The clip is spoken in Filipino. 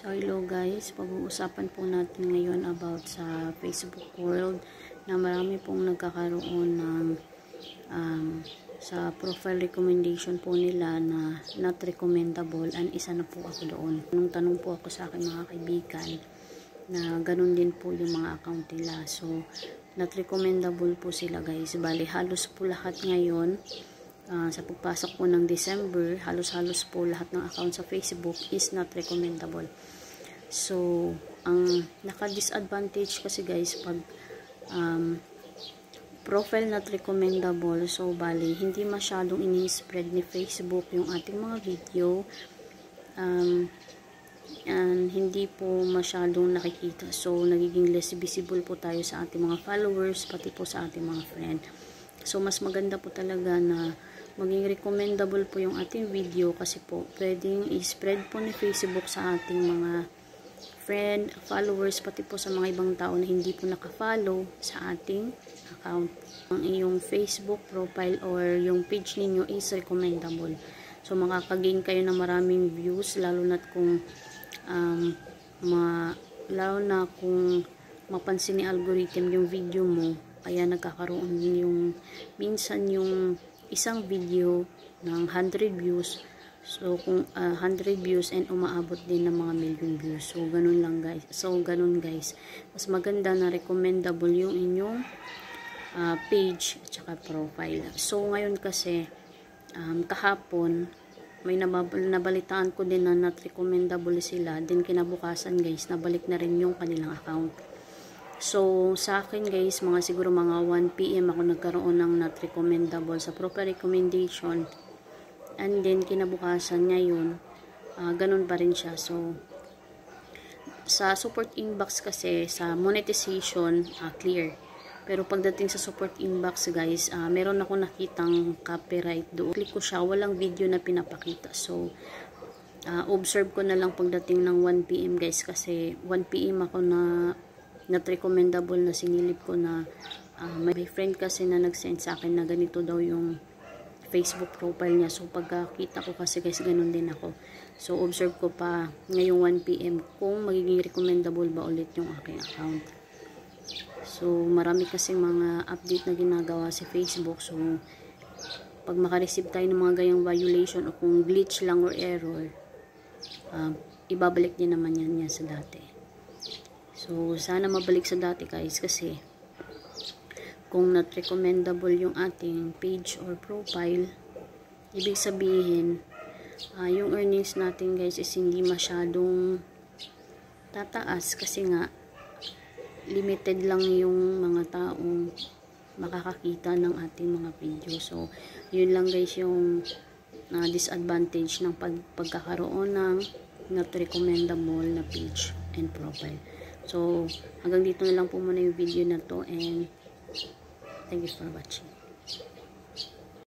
So hello guys, pag-uusapan po natin ngayon about sa Facebook world na marami pong nagkakaroon ng sa profile recommendation po nila na not recommendable, and isa na po ako doon. Tanong po ako sa aking mga kaibigan na ganun din po yung mga account nila. So not recommendable po sila guys. Bali halos po lahat ngayon sa pagpasok po ng December, halos-halos po lahat ng account sa Facebook is not recommendable. So, ang naka-disadvantage kasi guys, pag profile not recommendable, so bali, hindi masyadong ini-spread ni Facebook yung ating mga video, and hindi po masyadong nakikita. So, nagiging less visible po tayo sa ating mga followers, pati po sa ating mga friend. So, mas maganda po talaga na maging recommendable po yung ating video kasi po pwedeng i-spread po ni Facebook sa ating mga friend, followers, pati po sa mga ibang tao na hindi po naka-follow sa ating account. Ang iyong Facebook profile or yung page ninyo is recommendable. So, makakagain kayo ng maraming views, lalo na kung mapansin ni algorithm yung video mo, kaya nagkakaroon yung minsan yung isang video ng 100 views. So, kung 100 views and umaabot din ng mga million views. So, ganun lang guys. So, ganun guys. Mas maganda na recommendable yung inyong page at saka profile. So, ngayon kasi, kahapon, may nabalitaan ko din na not recommendable sila. Then, kinabukasan guys, nabalik na rin yung kanilang account. So, sa akin guys, siguro mga 1 PM ako nagkaroon ng not recommendable sa profile recommendation. And then, kinabukasan ngayon, ganun pa rin siya. So, sa support inbox kasi, sa monetization, clear. Pero pagdating sa support inbox guys, meron ako nakitang copyright doon. Click ko siya, walang video na pinapakita. So, observe ko na lang pagdating ng 1 PM guys, kasi 1 PM ako na not recommendable na sinilip ko na may friend kasi na nag-send sa akin na ganito daw yung Facebook profile niya. So, pagkakita ko kasi guys, ganun din ako. So, observe ko pa ngayong 1 PM kung magiging recommendable ba ulit yung aking account. So, marami kasi mga update na ginagawa sa Facebook. So, pag makareceive tayo ng mga gayang violation o kung glitch lang or error, ibabalik din naman yan sa dati. So, sana mabalik sa dati guys, kasi kung not recommendable yung ating page or profile, ibig sabihin, yung earnings natin guys is hindi masyadong tataas kasi nga, limited lang yung mga taong makakakita ng ating mga video. So, yun lang guys yung disadvantage ng pagkakaroon ng not recommendable na page and profile. So, hanggang dito na lang po muna yung video na to, and thank you for watching.